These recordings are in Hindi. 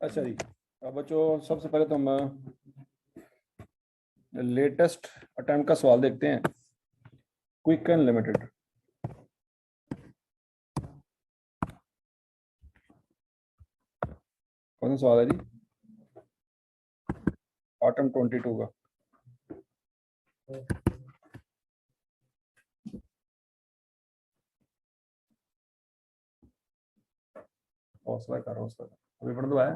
अच्छा जी, अब बच्चों सबसे पहले तो हम लेटेस्ट अटेम्प्ट का सवाल देखते हैं। Quick and limited. कौन सा सवाल है जी? ऑटम 22 का। हौसला कर, हौसला कर, अभी पढ़ दो है।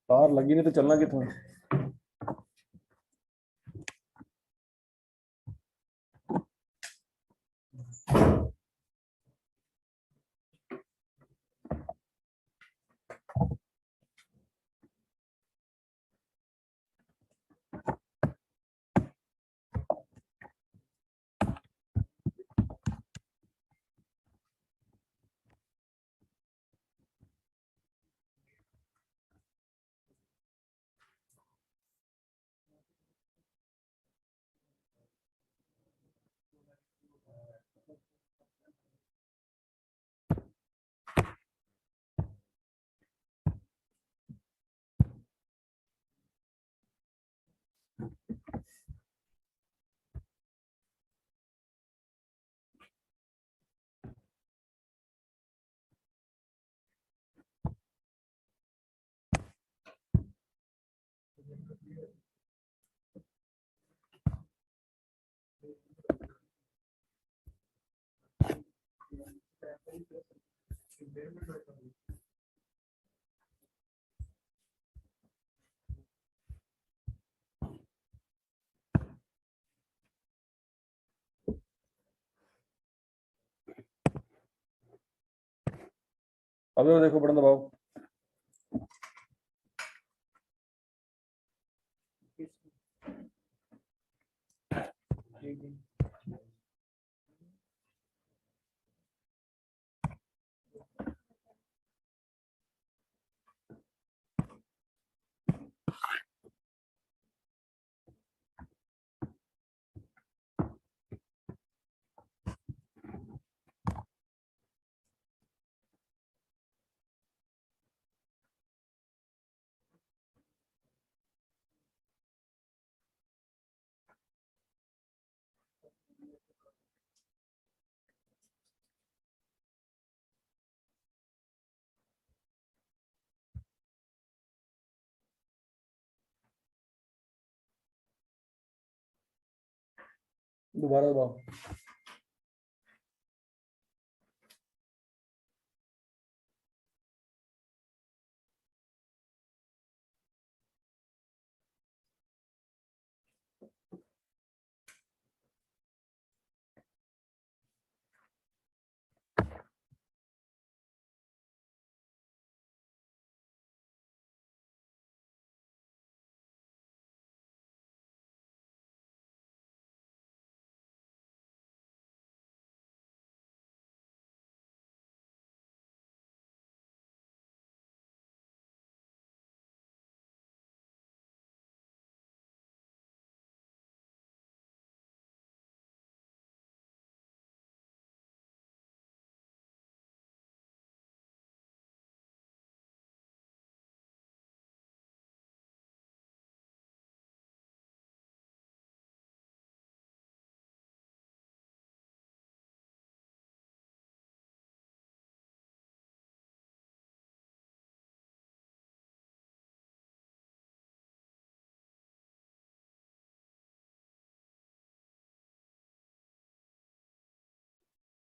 तार लगी नहीं तो चलना कितना। अब देखो पढ़ दो बाबू। दोबारा दबाओ।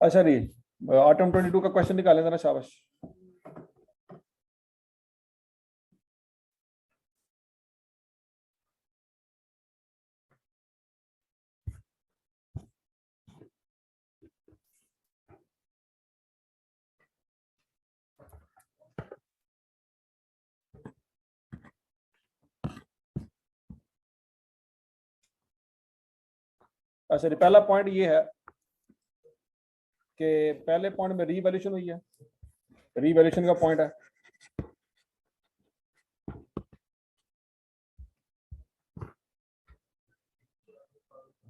अच्छा जी, ऑटम 22 का क्वेश्चन निकालें जरा, शाबाश। अच्छा जी, पहला पॉइंट ये है कि पहले पॉइंट में रीवैल्यूएशन हुई है। रीवैल्यूएशन का पॉइंट है।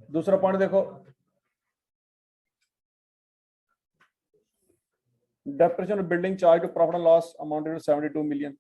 दूसरा पॉइंट देखो, depreciation of building charge to profit and loss amounted to 72 million.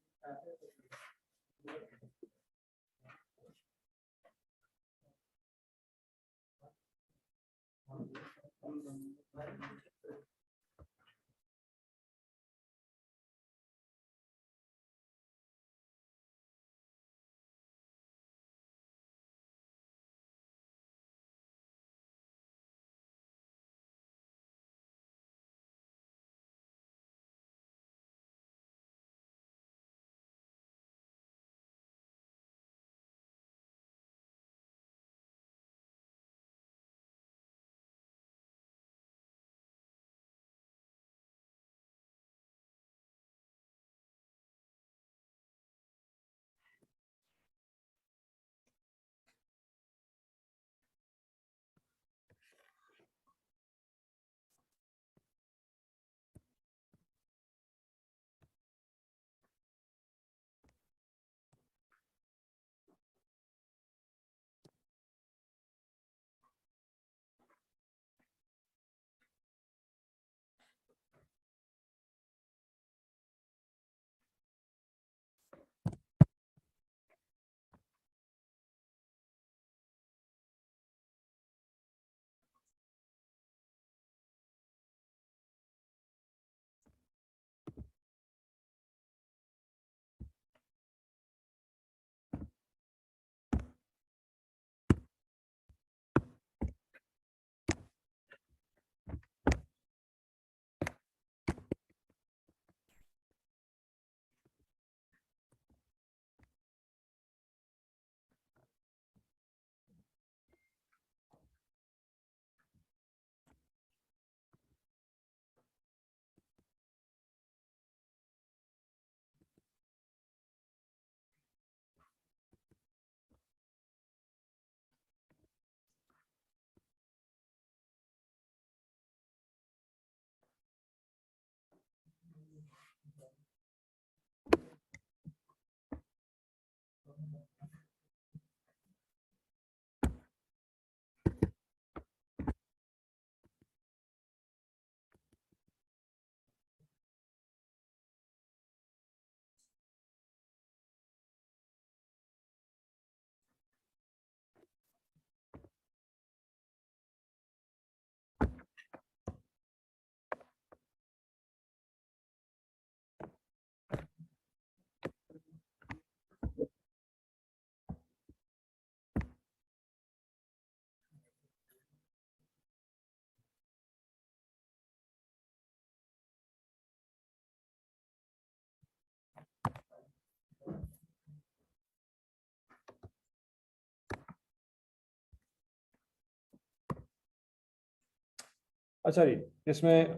अच्छा जी, इसमें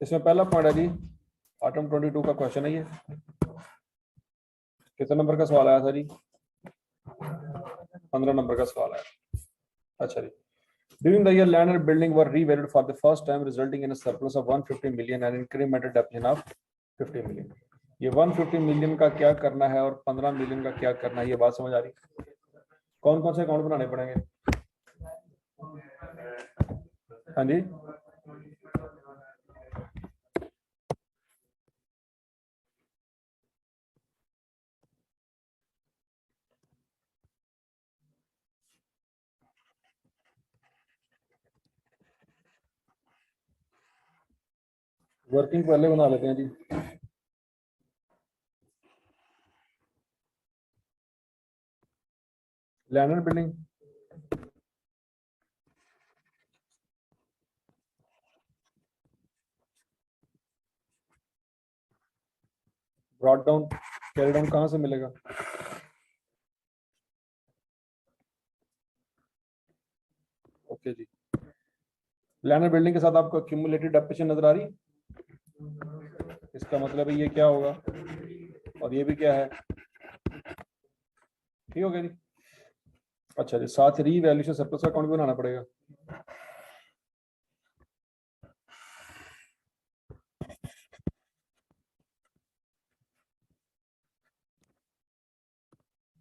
पहला पॉइंट है जी, आइटम 22 का क्वेश्चन है ये। कितने नंबर का सवाल आया था जी? 15 नंबर का सवाल आया। अच्छा जी, during the year land and building were revalued for the first time resulting in a surplus of 150 million and incremental depreciation of 50 million. ये 150 मिलियन का क्या करना है और 15 मिलियन का क्या करना है, ये बात समझ आ रही? कौन कौन से अकाउंट बनाने पड़ेंगे? हाँ जी, वर्किंग पहले बना लेते हैं जी। Land and building, brought down carry down कहाँ से मिलेगा? ओके जी, लैंड एंड बिल्डिंग के साथ आपको क्यूमुलेटिव डेप्रिसिएशन नजर आ रही? इसका मतलब है ये क्या होगा और ये भी क्या है? ठीक हो गया जी। अच्छा जी, साथ रीवैल्यूएशन सरप्लस का अकाउंट भी बनाना पड़ेगा।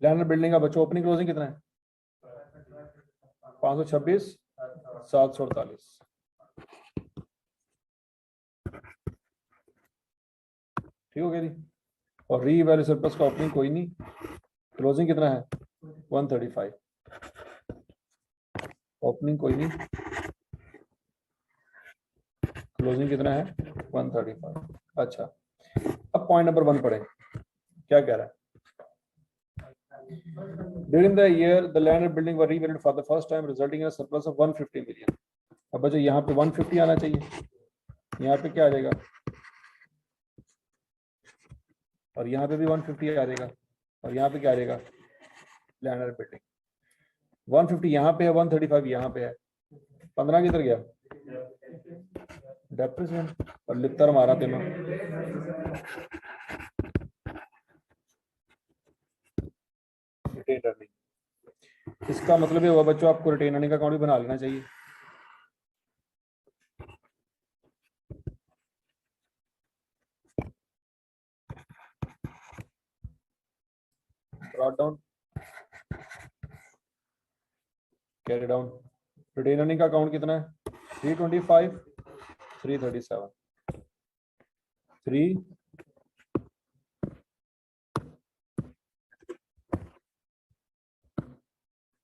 लैंडर बिल्डिंग का बच्चों ओपनिंग क्लोजिंग कितना है? 526 748। ठीक हो गया जी। और री वैल्यू सरप्लस का ओपनिंग कोई नहीं, क्लोजिंग कितना है? 135। ओपनिंग कोई नहीं, क्लोजिंग कितना है? 135। अच्छा, अब पॉइंट नंबर 1 पढ़े, क्या कह रहा है? During the year, the land and building were revalued for the first time, resulting in a surplus of 150 million. अब बच्चों यहाँ पे 150 आना चाहिए, यहाँ पे क्या आ जाएगा? और यहाँ पे भी 150 आ जाएगा, और यहाँ पे क्या आ जाएगा? लैंड एंड बिल्डिंग 150 यहाँ पे है, 135 यहाँ पे है, 15 किधर गया? डेप्रिसिएशन। और लिखता मारा तेना रिटेन अर्निंग। इसका मतलब ये हुआ बच्चों, आपको रिटेन अर्निंग का अकाउंट भी बना लेना चाहिए। Brought down, carry down. Retained earning का अकाउंट कितना है? 325 337 3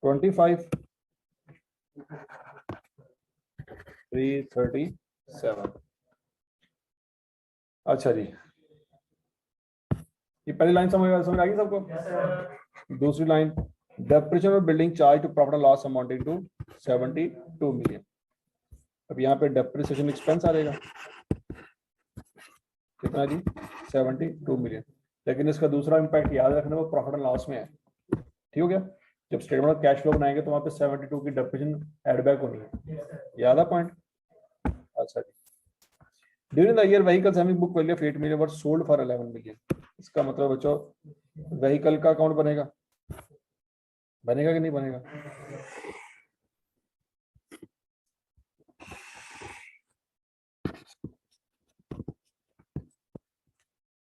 25 337। अच्छा जी, ये पहली लाइन समझ आ गई सबको? दूसरी line, depreciation of building charge to profit and loss amounting to 72 million. अब यहाँ पे डेप्रिसिएशन एक्सपेंस आ जाएगा कितना जी? 72 मिलियन। लेकिन इसका दूसरा इंपैक्ट याद रखना, वो प्रॉफिट एंड लॉस में है। ठीक हो गया? जब स्टेटमेंट ऑफ कैश फ्लो बनाएंगे तो वहां पे 72 की डेप्रिसिएशन एड बैक होनी है, याद है पॉइंट? अच्छा जी। During the year vehicles having book value of 8 million were sold for 11 million. इसका मतलब बच्चों व्हीकल का अकाउंट बनेगा, बनेगा कि नहीं बनेगा?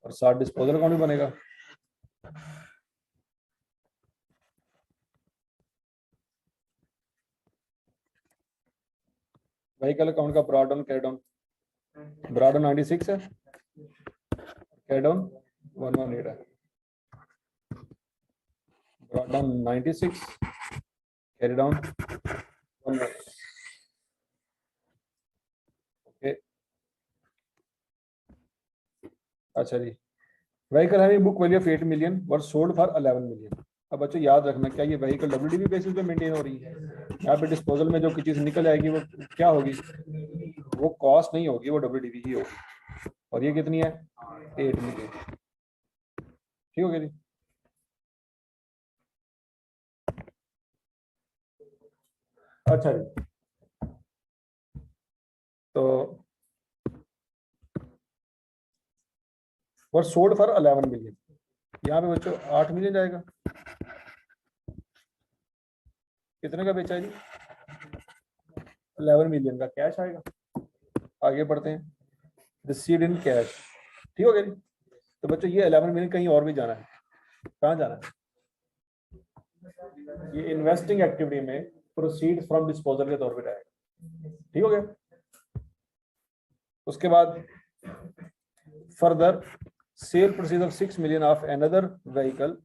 और साथ डिस्पोजल अकाउंट भी बनेगा। व्हीकल अकाउंट का brought down carry down, brought down 96 है, कैरी डाउन 118 है। Brought down 96, carry down 118। Okay, अच्छा जी। Vehicle having book value of 8 million were sold for 11 million. अब बच्चों याद रखना, क्या ये व्हीकल डब्ल्यूडीवी बेसिस पे मेंटेन हो रही है? यहाँ पे डिस्पोजल में जो चीज निकल आएगी वो क्या होगी? वो कॉस्ट नहीं होगी, वो डब्ल्यूडीवी ही होगी। और ये कितनी है? 8 मिलियन। ठीक हो गया जी। अच्छा जी, तो वर सोल्ड फॉर 11 मिलियन, यहाँ पे बच्चों 8 मिलियन जाएगा। कितने का बेचा है जी? 11 मिलियन का कैश आएगा। आगे बढ़ते हैं, रिसीव्ड इन कैश। ठीक हो गया जी। तो बच्चों ये 11 मिलियन कहीं और भी जाना है, कहाँ जाना है? ये इन्वेस्टिंग एक्टिविटी में प्रोसीड फ्रॉम डिस्पोजल के तौर पे जाएगा। ठीक हो गया? उसके बाद further sale proceed of 6 million of another vehicle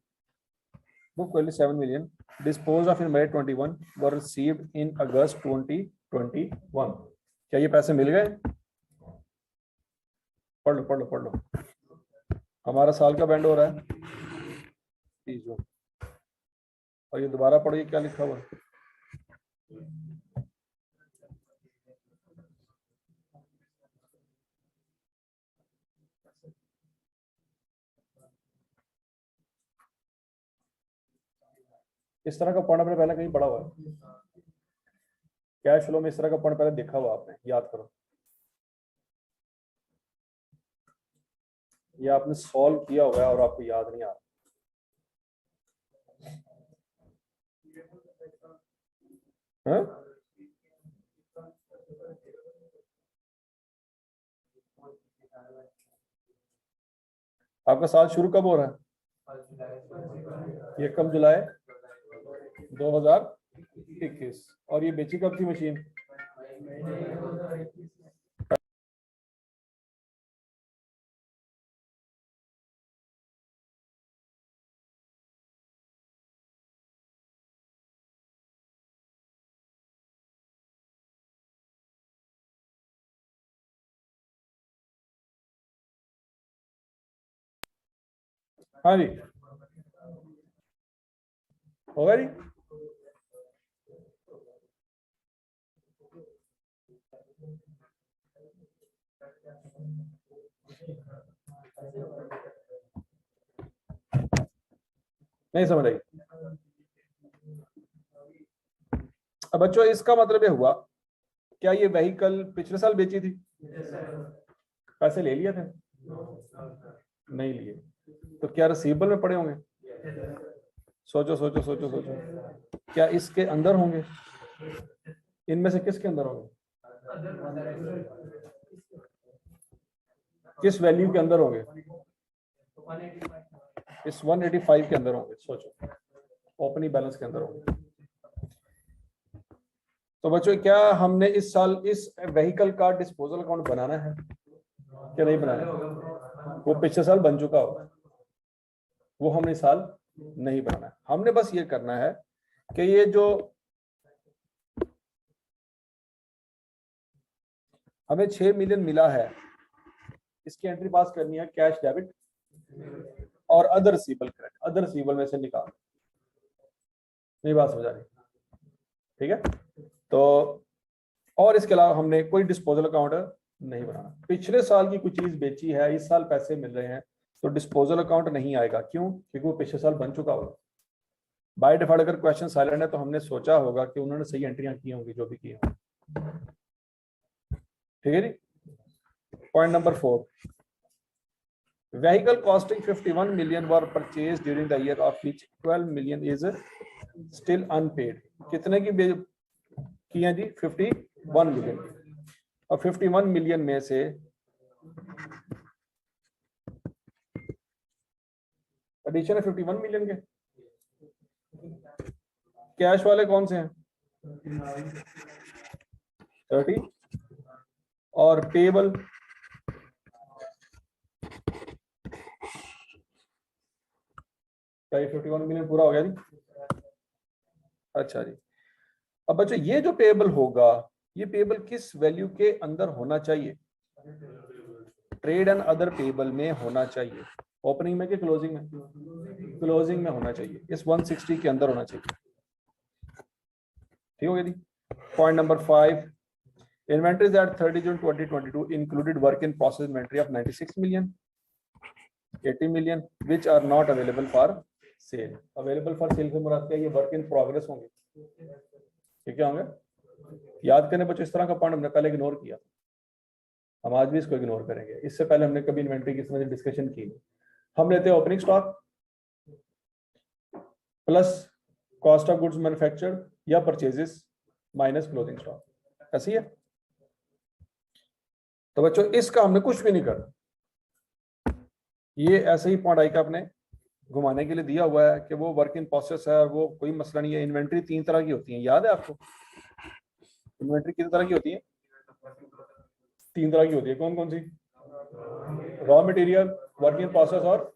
book value 7 million dispose of in May 21 were received in August 2021। क्या ये पैसे मिल गए? पढ़ लो पढ़ लो पढ़ लो, हमारा साल का बैंड हो रहा है 30 जून। और ये दोबारा पढ़िए क्या लिखा हुआ है। इस तरह का पढ़ना आपने पहले कहीं पढ़ा हुआ है? कैश फ्लो में इस तरह का पढ़ना पहले देखा हुआ आपने? याद करो, ये आपने सॉल्व किया हुआ है और आपको याद नहीं आ रहा। हाँ? आपका साल शुरू कब हो रहा है? ये कब जुलाई 2021। और ये बेची कब थी मशीन? हाँ जी, होगा जी। नहीं समझ आई। अब बच्चों इसका मतलब ये हुआ, क्या ये व्हीकल पिछले साल बेची थी? पैसे ले लिए थे? नहीं लिए। तो क्या रिसीवेबल में पड़े होंगे? सोचो सोचो सोचो सोचो, क्या इसके अंदर होंगे? इनमें से किसके अंदर होंगे? किस वैल्यू के अंदर होंगे? इस 185 के अंदर होंगे। सोचो, ओपनिंग बैलेंस के अंदर होंगे। तो बच्चों क्या हमने इस साल इस व्हीकल का डिस्पोजल अकाउंट बनाना है क्या नहीं बनाना? वो पिछले साल बन चुका होगा, वो हमने इस साल नहीं बनाना है। हमने बस ये करना है कि ये जो हमें 6 मिलियन मिला है, इसकी एंट्री पास करनी है कैश डेबिट और other receivable credit. Other receivable में से निकाल, नहीं बात समझ आ रही? ठीक है। तो और इसके अलावा हमने कोई डिस्पोजल अकाउंट नहीं बनाना। पिछले साल की कुछ चीज बेची है, इस साल पैसे मिल रहे हैं, तो डिस्पोजल अकाउंट नहीं आएगा। क्यों? क्योंकि वो पिछले साल बन चुका होगा। बाय डिफॉल्ट अगर क्वेश्चन साइलेंट है तो हमने सोचा होगा कि उन्होंने सही एंट्रियां की होंगी जो भी की होंगी। ठीक है जी। Point number 4, vehicle costing 51 million were purchased during the year of which 12 million is still unpaid। कितने की किया जी? 51 मिलियन। और 51 मिलियन में से एडिशन है 51 मिलियन के। कैश वाले कौन से हैं? 30 और पेबल क्या 51 मिलियन पूरा हो गया जी? अच्छा जी। अब बच्चों ये जो पेबल होगा, ये पेबल किस वैल्यू के अंदर होना चाहिए? ट्रेड एंड अदर पेबल में होना चाहिए। ओपनिंग में कि क्लोजिंग में? क्लोजिंग में होना चाहिए। इस 160 के अंदर होना चाहिए। ठीक हो गया जी। Point number 5, inventories at 30 June 2022 included work in process inventory of 96 million, 80 million which are not available for sale। available for sale से मुराद क्या है? ये वर्क इन प्रोग्रेस होंगे। ठीक है होंगे? याद करने बच्चों, इस तरह का पॉइंट हमने पहले इग्नोर किया, हम आज भी इसको इग्नोर करेंगे। इससे पहले हमने कभी इन्वेंटरी की समझ डिस्कशन की। हम लेते हैं opening stock plus cost of goods manufactured या परचेजेस माइनस क्लोजिंग स्टॉक, ऐसी है। तो बच्चों इसका हमने कुछ भी नहीं करना, ये ऐसे ही पॉइंट आई का अपने घुमाने के लिए दिया हुआ है कि वो वर्क इन प्रोसेस है और वो कोई मसला नहीं है। इन्वेंट्री 3 तरह की होती है, याद है आपको? इन्वेंट्री कितने तरह की होती है? 3 तरह की होती है। कौन कौन सी? Raw material, work in process और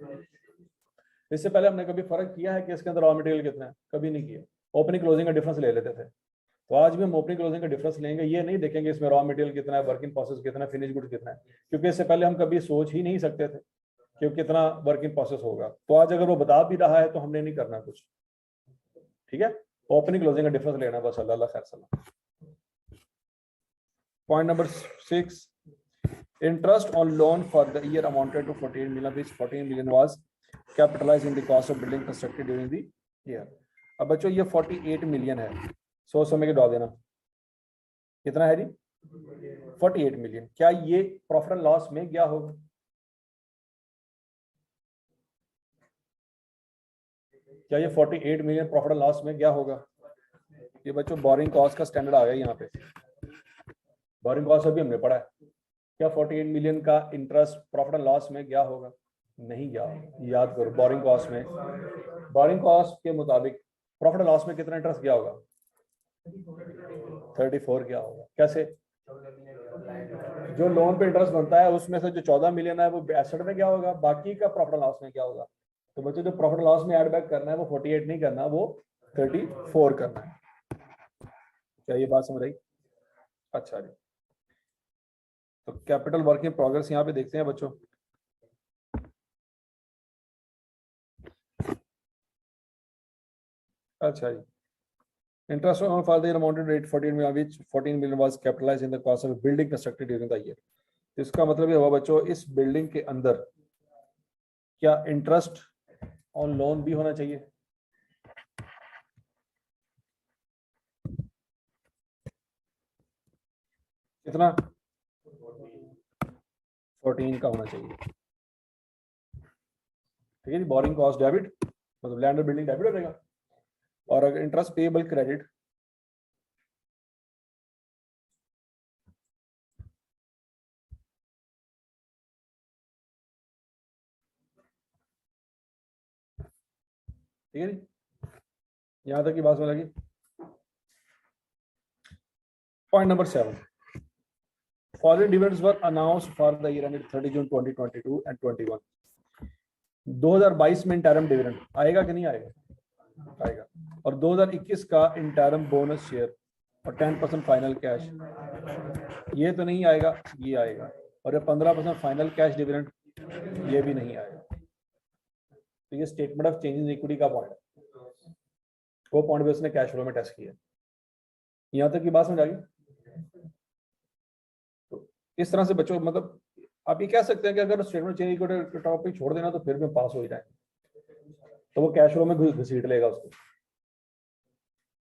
इससे पहले हमने कभी फर्क किया है कि इसके अंदर रॉ मटेरियल कितना है? कभी नहीं किया। ओपनिंग क्लोजिंग का डिफरेंस ले लेते थे। तो आज भी हम ओपनिंग क्लोजिंग का डिफरेंस लेंगे। ये नहीं देखेंगे इसमें रॉ मटेरियल कितना है, वर्क इन प्रोसेस कितना है, फिनिश गुड कितना है, क्योंकि इससे पहले हम कभी सोच ही नहीं सकते थे कि कितना वर्क इन प्रोसेस होगा। तो आज अगर वो बता भी रहा है तो हमने नहीं करना कुछ। ठीक है, ओपनिंग क्लोजिंग का डिफरेंस लेना बस। अल्लाह खैर सलाम। Point number 6, interest on loan for the year amounted to 14 million, which 14 million was capitalized in the cost of building constructed during the year। अब बच्चों ये 48 मिलियन है, 100 समय के डॉ देना। कितना है जी? 48 मिलियन। क्या ये प्रॉफिट एंड लॉस में गया होगा? क्या ये 48 मिलियन प्रॉफिट एंड लॉस में गया होगा? ये बच्चों बोरिंग कॉस्ट का स्टैंडर्ड आ गया यहाँ पे। बोरिंग कॉस्ट अभी हमने पढ़ा है। क्या 48 मिलियन का इंटरेस्ट प्रॉफिट एंड लॉस में गया होगा? नहीं गया, याद करो बोरिंग कॉस्ट में, बोरिंग कॉस्ट के मुताबिक प्रॉफिट लॉस में कितना इंटरेस्ट गया होगा? 34 गया होगा। कैसे? जो लोन पे इंटरेस्ट बनता है उसमें से जो 14 मिलियन है वो एसेट में क्या होगा, बाकी का प्रॉफिट लॉस में क्या होगा? तो बच्चों जो प्रॉफिट लॉस में ऐड बैक करना है वो 48 नहीं करना, वो 34 करना है। क्या ये बात समझ आई? अच्छा जी, तो कैपिटल वर्क इन प्रोग्रेस यहाँ पे देखते हैं बच्चों। अच्छा जी, interest on for the year amounted to 14 million, which 14 million was capitalized in the cost of building constructed during the year. इसका मतलब ये हुआ बच्चों, इस बिल्डिंग के अंदर क्या इंटरेस्ट ऑन लोन भी होना चाहिए? कितना? 14 का होना चाहिए। ठीक है जी, बोरिंग कॉस्ट डेबिट, मतलब लैंड और बिल्डिंग डेबिट हो जाएगा, और अगर इंटरेस्ट पेएबल क्रेडिट ठीक है जी, यहां तक की बात समझ लगी। Point number 7, following dividends were announced for the year ended 30 June 2022 and 21. 2022 में इंटरम डिविडेंड आएगा कि नहीं आएगा? आएगा। और 2021 का इंटरम बोनस शेयर और 10% फाइनल कैश, ये तो नहीं आएगा, ये आएगा। और ये 15% फाइनल कैश डिविडेंड, ये भी नहीं आएगा। तो ये statement of change in equity का पॉइंट है, वो पॉइंट भी उसने कैश फ्लो में टेस्ट किया। यहाँ तक की बात समझ आ गई? तो इस तरह से बच्चों, मतलब आप ये कह सकते हैं कि अगर स्टेटमेंट चेंज इक्विटी टॉपिक छोड़ देना तो फिर भी पास हो जाए, तो वो कैश फ्लो में घसीट लेगा उसको।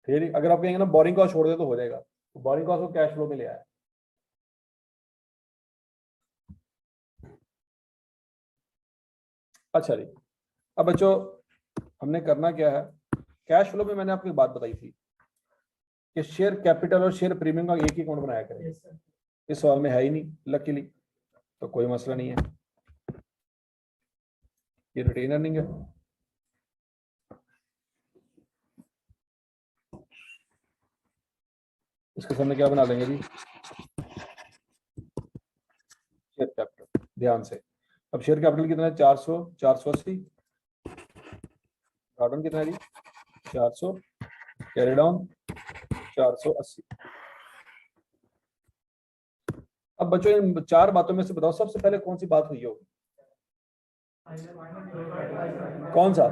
फिर अगर आप कहेंगे ना बोरिंग कॉस्ट छोड़ दे तो हो जाएगा, तो बोरिंग कॉस्ट को कैश फ्लो में ले आया। अच्छा जी, अब बच्चों हमने करना क्या है, कैश फ्लो में मैंने आपको एक बात बताई थी कि शेयर कैपिटल और शेयर प्रीमियम का एक ही अकाउंट बनाया करें। इस सवाल में है ही नहीं लकीली, तो कोई मसला नहीं है, ये रिटेन अर्निंग है। इसके सामने क्या बना लेंगे जी, शेयर कैपिटल। ध्यान से, अब शेयर कैपिटल कितना है? 400, 480, गार्डन कितना है जी? 400, कैरी डाउन 480। अब बच्चों इन चार बातों में से बताओ सबसे पहले कौन सी बात हुई होगी? कौन सा?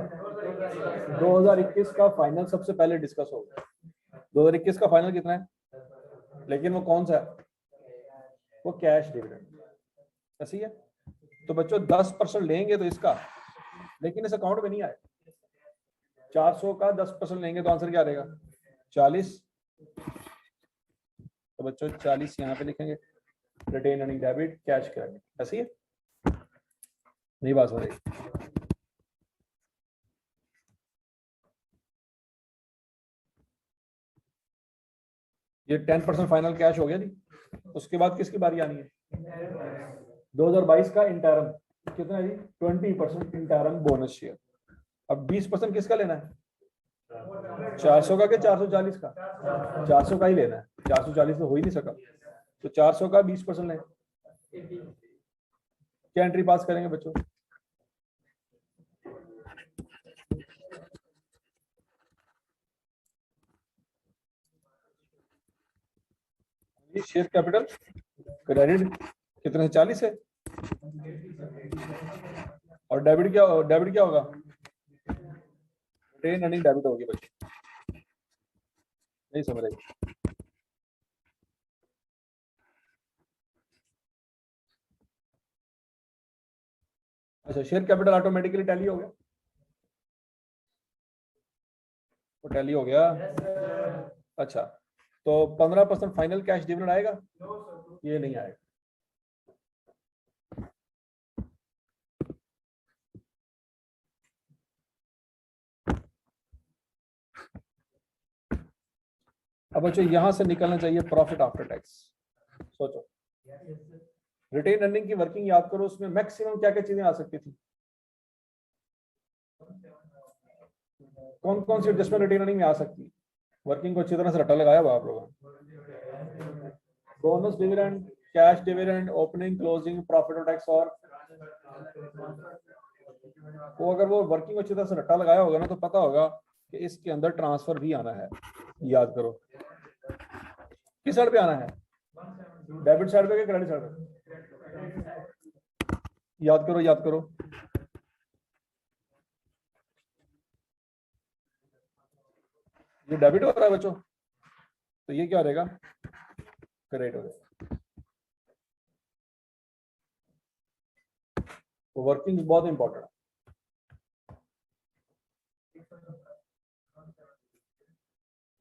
2021 का फाइनल सबसे पहले डिस्कस होगा। 2021 का फाइनल कितना है, लेकिन वो कौन सा है? वो कैश डिविडेंड, ऐसी है। तो बच्चों 10% लेंगे तो इसका, लेकिन इस अकाउंट में नहीं आए। 400 का 10% लेंगे तो आंसर क्या रहेगा? 40। तो बच्चों 40 यहाँ पे लिखेंगे, retained earning debit, cash credit, ऐसी है। नहीं बात हो रही? ये 10% फाइनल कैश हो गया जी। उसके बाद किसकी बारी आनी है? 2022 का इंटरम कितना है जी? 20% इंटरम बोनस शेयर। अब 20% किसका लेना है? 400 का कि 440 का? 400 का ही लेना है, 440 तो हो ही नहीं सका, तो 400 का 20% लें। क्या एंट्री पास करेंगे बच्चों? शेयर कैपिटल क्रेडिट कितने है? 40 है। और डेबिट क्या होगा? रिटेन अर्निंग डेबिट होगी बच्चों। नहीं समझ रहे? अच्छा, शेयर कैपिटल ऑटोमेटिकली टैली हो गया, वो टैली हो गया। अच्छा, तो 15% फाइनल कैश डिविडेंड आएगा? ये नहीं आएगा। अब बच्चों यहां से निकलना चाहिए प्रॉफिट आफ्टर टैक्स। सोचो, रिटेन अर्निंग की वर्किंग याद करो, उसमें मैक्सिमम क्या क्या चीजें आ सकती थी? कौन कौन सी एडजस्टमेंट रिटेन अर्निंग में आ सकती है? वर्किंग को अच्छी तरह से रट्टा लगाया हुआ आप लोगों ने। Bonus dividend, cash dividend, opening closing, profit और टैक्स। और वो अगर वो वर्किंग अच्छी तरह से रट्टा लगाया होगा ना तो पता होगा कि इसके अंदर ट्रांसफर भी आना है। याद करो किस साइड पे आना है, डेबिट साइड पे या क्रेडिट साइड पे? याद करो याद करो। ये डेबिट हो रहा है बच्चों, तो ये क्या रहेगा, क्रेडिट हो जाएगा। तो वर्किंग बहुत इंपॉर्टेंट है।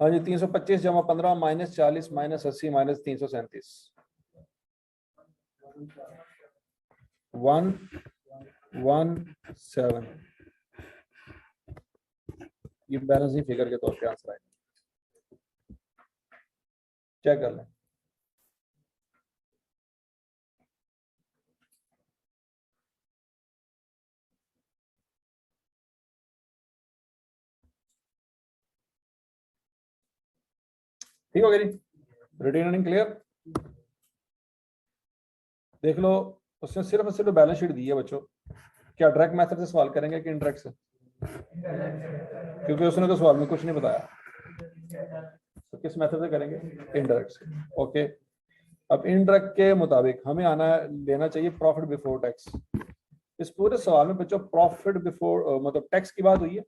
हाँ जी, 325 जमा 15 माइनस 40 माइनस 80 माइनस 337 117। ये बैलेंस ही फिगर के तौर पे आंसर आएगा, चेक कर लें। ठीक हो गया जी, रिटेन अर्निंग क्लियर। देख लो उसने सिर्फ बैलेंस शीट दी है बच्चों। क्या डायरेक्ट मेथड से सवाल करेंगे कि इनडायरेक्ट से? क्योंकि उसने तो सवाल में कुछ नहीं बताया, तो किस मेथड से करेंगे? इनडायरेक्ट से। ओके, अब इनडायरेक्ट के मुताबिक हमें आना है, लेना चाहिए प्रॉफिट बिफोर टैक्स। इस पूरे सवाल में बच्चों प्रॉफिट बिफोर मतलब टैक्स की बात हुई है?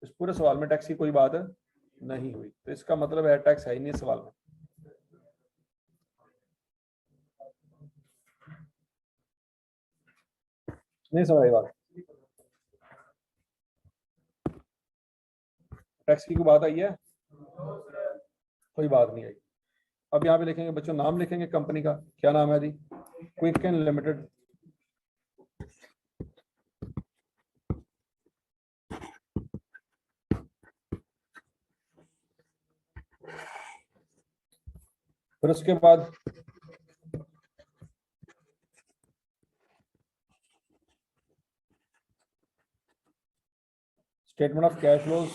इस पूरे सवाल में टैक्स की कोई बात नहीं हुई, तो इसका मतलब है टैक्स है ही नहीं सवाल में। नहीं समझ आई बात? टैक्स की कोई बात आई है? कोई बात नहीं आई। अब यहाँ पे लिखेंगे बच्चों, नाम लिखेंगे कंपनी का, क्या नाम है जी? Quicken limited. फिर उसके बाद statement of cash flows,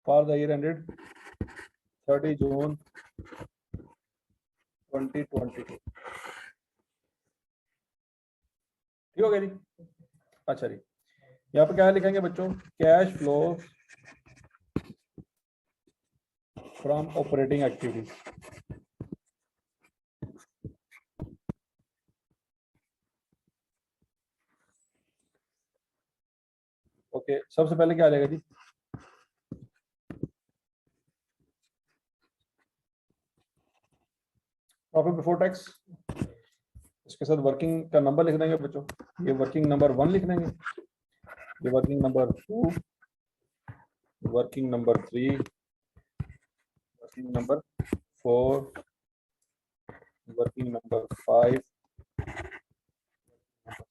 for the year ended 30 जून 2022। ठीक हो गया जी? अच्छा जी, यहाँ पे क्या लिखेंगे बच्चों? Cash flow from operating activities. Okay, सबसे पहले क्या आ जाएगा जी? प्रॉफिट बिफोर टैक्स, इसके साथ वर्किंग का नंबर लिख देंगे बच्चों। ये वर्किंग नंबर 1 लिख देंगे, ये working number 2, working number 3, working number 4, working number 5,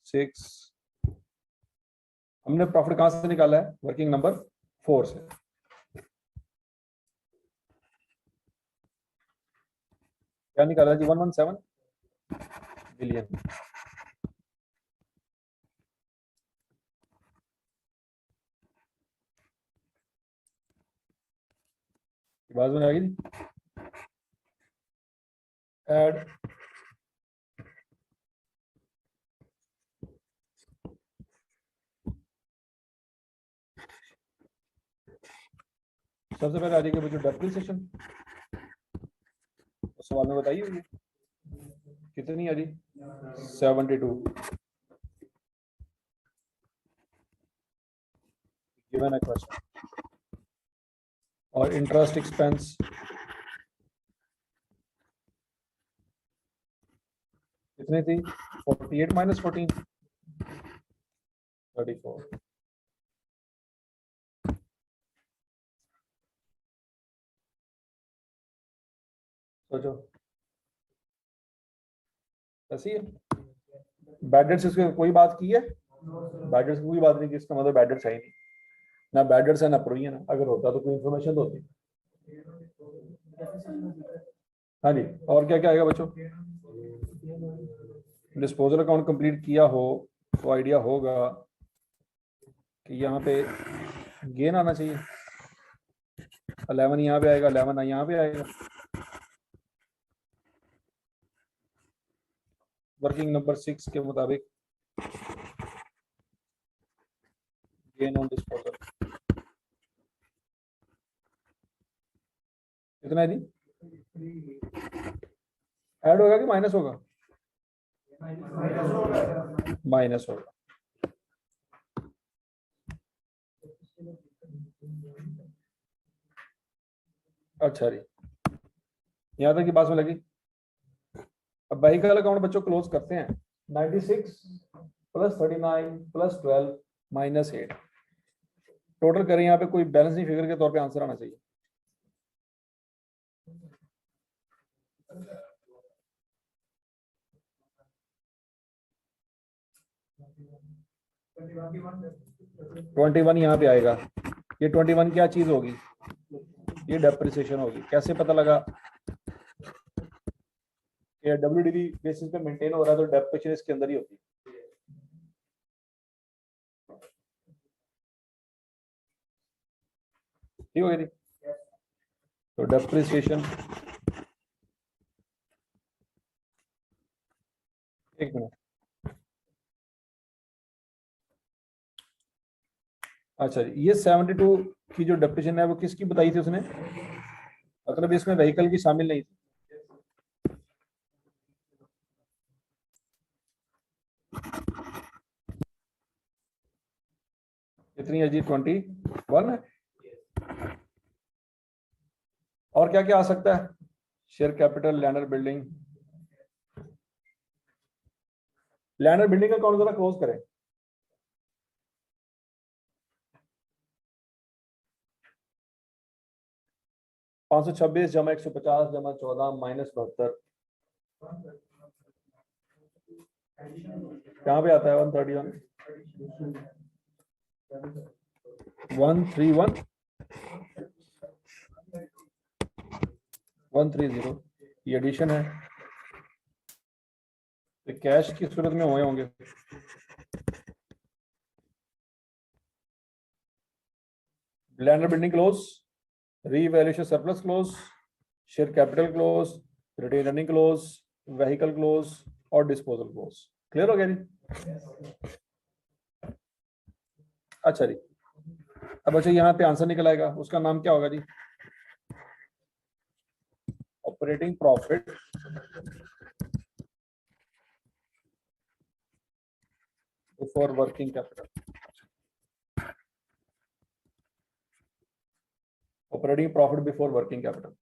6। हमने प्रॉफिट कहां से निकाला है? वर्किंग नंबर 4 से। क्या निकाला जी? 117 बिलियन। बात में आ गई। ऐड सबसे पहले आ जाएगी बच्चों डेप्रिसिएशन, सवाल में बताइए ये कितनी आ जी? 72 गिवन है क्वेश्चन। और इंटरेस्ट एक्सपेंस कितनी थी? 48 माइनस 14 34। सोचो ऐसी है। बैड डेट्स इसके कोई बात की है? बैड डेट्स कोई बात नहीं की, इसका मतलब बैड डेट्स है ही नहीं। ना बैड डेट्स है ना प्रोविजन है, अगर होता तो कोई इन्फॉर्मेशन तो होती। हाँ जी, और क्या क्या आएगा बच्चों? डिस्पोजल अकाउंट कंप्लीट किया हो तो आइडिया होगा कि यहाँ पे गेन आना चाहिए। 11 यहाँ पे आएगा, 11 यहाँ पे आएगा। वर्किंग नंबर 6 के मुताबिक गेन ऑन डिस्पोजल कितना है जी? ऐड होगा कि माइनस होगा? माइनस होगा। अच्छा जी, यहाँ तक की बात में लगी। अब व्हीकल अकाउंट बच्चों क्लोज करते हैं। 96 प्लस 39 प्लस 12 माइनस 8 टोटल करें। यहाँ पे कोई बैलेंसिंग फिगर के तौर पे आंसर आना चाहिए। ट्वेंटी वन यहाँ पे आएगा। ये 21 क्या चीज होगी? ये डेप्रिसिएशन होगी। कैसे पता लगा? ये WDV बेसिस पे मेंटेन हो रहा है तो डेप्रिसिएशन इसके अंदर ही होती है। ठीक हो गई? तो डेप्रिसिएशन, एक मिनट। अच्छा, ये 72 की जो डेप्रिसिएशन है वो किसकी बताई थी उसने? मतलब इसमें व्हीकल की शामिल नहीं थी। कितनी है जी? 21 है। और क्या क्या आ सकता है? Share capital, land building. Land building का अकाउंट जरा क्लोज करें। $526 जमा $150 जमा 14 माइनस 72 कहाँ पे आता है? 131 131 130 ये एडिशन है। तो कैश की सूरत में हुए होंगे। Land building close, revaluation surplus close, share capital close, retained earning close, vehicle close और डिस्पोजल क्लोज। क्लियर हो गया जी? अच्छा जी, अब अच्छा यहाँ पे आंसर निकल आएगा। उसका नाम क्या होगा जी? Operating profit before working capital. Operating profit before working capital.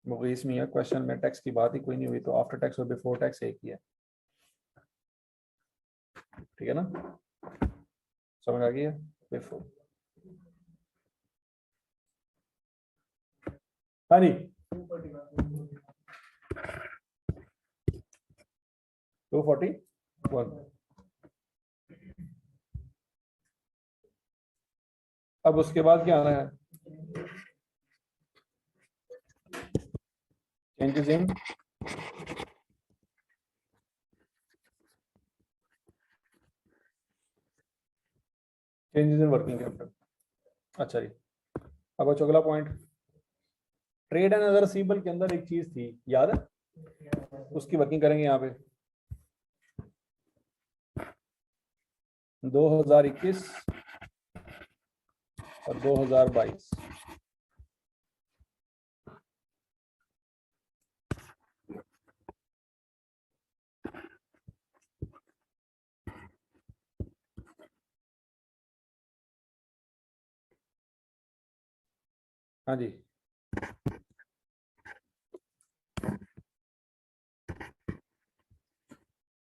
Mughees मियां, क्वेश्चन में टैक्स की बात ही कोई नहीं हुई तो आफ्टर टैक्स और बिफोर टैक्स एक ही है। ठीक है ना? समझ आ गई है? बिफोर। हाँ जी, 241। अब उसके बाद क्या आना है? Changes in working capital. अच्छा जी, अब अच्छा अगला point. Trade and other receivable के अंदर एक चीज थी, याद है? उसकी वर्किंग करेंगे यहाँ पे। 2021 और 2022। हाँ जी,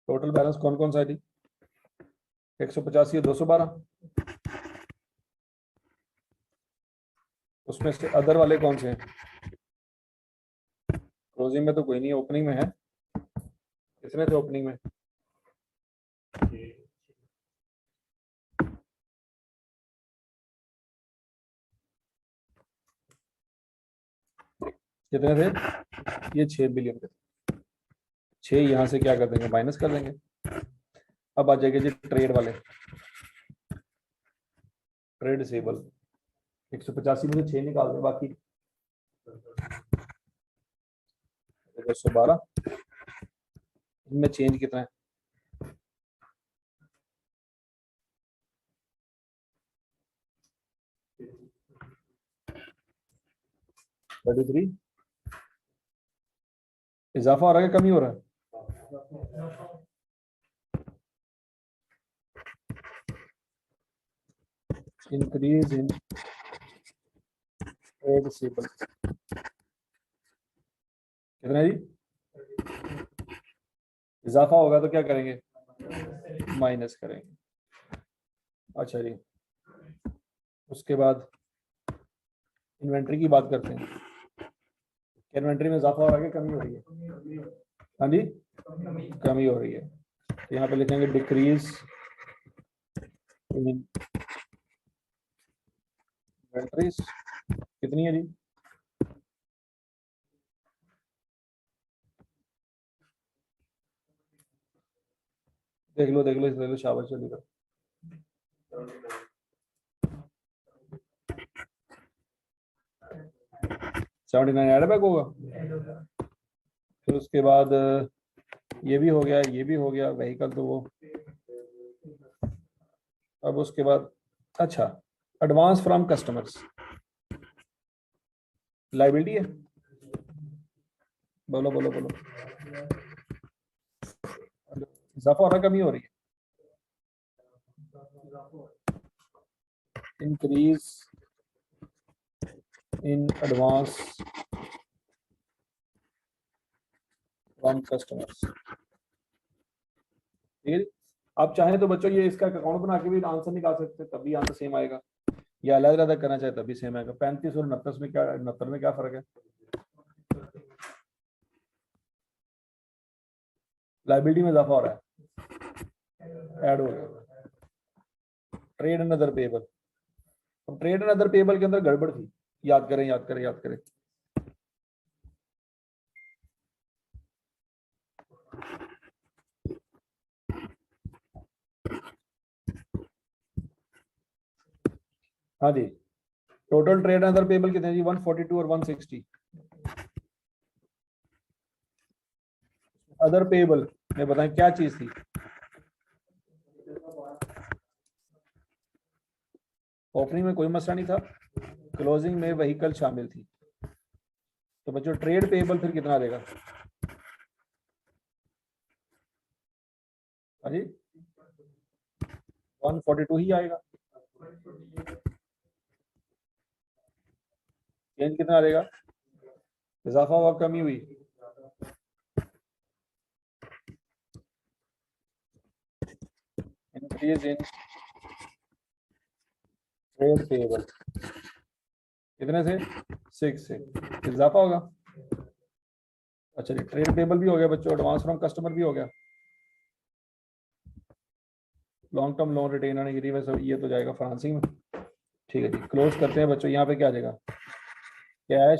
टोटल बैलेंस कौन कौन सा है जी? 185 और 212। उसमें से अदर वाले कौन से हैं? क्लोजिंग में तो कोई नहीं, ओपनिंग में है। कितने थे ओपनिंग में? कितने थे? ये 6 बिलियन के थे। 6 यहाँ से क्या कर देंगे, माइनस कर देंगे। अब आ जाएगा जी ट्रेड वाले, ट्रेड रिसीवेबल 185 में से 6 निकाल दें, बाकी 212। इनमें चेंज कितना है? 33। इजाफा हो रहा है कि कमी हो रहा है? इंक्रीज इन ट्रेड रिसीवेबल कितना है जी? इजाफा होगा तो क्या करेंगे, माइनस करेंगे। अच्छा जी, उसके बाद इन्वेंट्री की बात करते हैं। इन्वेंट्री में इजाफा हो रहा है कि कमी हो रही है? हाँ जी, कमी हो रही है। तो यहाँ पे लिखेंगे डिक्रीज इन इन्वेंट्रीज कितनी है जी? देख लो देख लो शाबाश, जल्दी करो। 79 एड बैक होगा। फिर उसके बाद ये भी हो गया, ये भी हो गया, व्हीकल तो वो। अब उसके बाद अच्छा, एडवांस फ्रॉम कस्टमर्स लायबिलिटी है। बोलो बोलो बोलो, इजाफा हो रहा है कमी हो रही है? Increase in advance from customers. ठीक है जी। आप चाहें तो बच्चों ये इसका अकाउंट बना के भी आंसर निकाल सकते हैं, तभी आंसर सेम आएगा, या अलग अलग करना चाहे तभी सेम आएगा। 35 और 69 में क्या, 69 में क्या फर्क है? लाइबिलिटी में इजाफा हो रहा है, ऐड हो गया। ट्रेड एंड अदर पेबल, अब ट्रेड एंड अदर पेबल के अंदर गड़बड़ थी, याद करें याद करें याद करें। हाँ जी, total trade and other payable कितने जी? 142 और 160। अदर पेबल में बताएं क्या चीज थी? ओपनिंग में कोई मसला नहीं था, क्लोजिंग में व्हीकल शामिल थी। तो बच्चों ट्रेड पेबल फिर कितना देगा? हाँ जी, 142 ही आएगा। चेंज कितना रहेगा? इजाफा हुआ कमी हुई? इंक्रीज इन ट्रेड पेबल कितने से? 6 से। इजाफा होगा। अच्छा जी, ट्रेड पेबल भी हो गया बच्चों, एडवांस फ्रॉम कस्टमर भी हो गया। लॉन्ग टर्म लोन रिटेन आने की वजह ये तो जाएगा फाइनेंसिंग में। ठीक है जी, क्लोज करते हैं बच्चों। यहाँ पे क्या आ जाएगा? Cash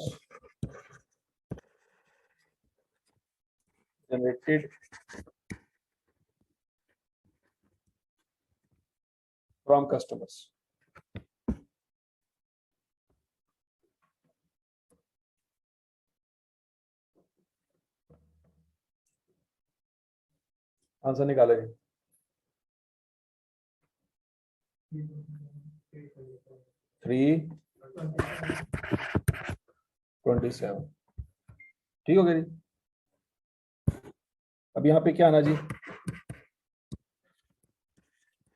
generated from customers. Answer निकालेंगे। 327। ठीक हो गया जी। अब यहाँ पे क्या आना जी?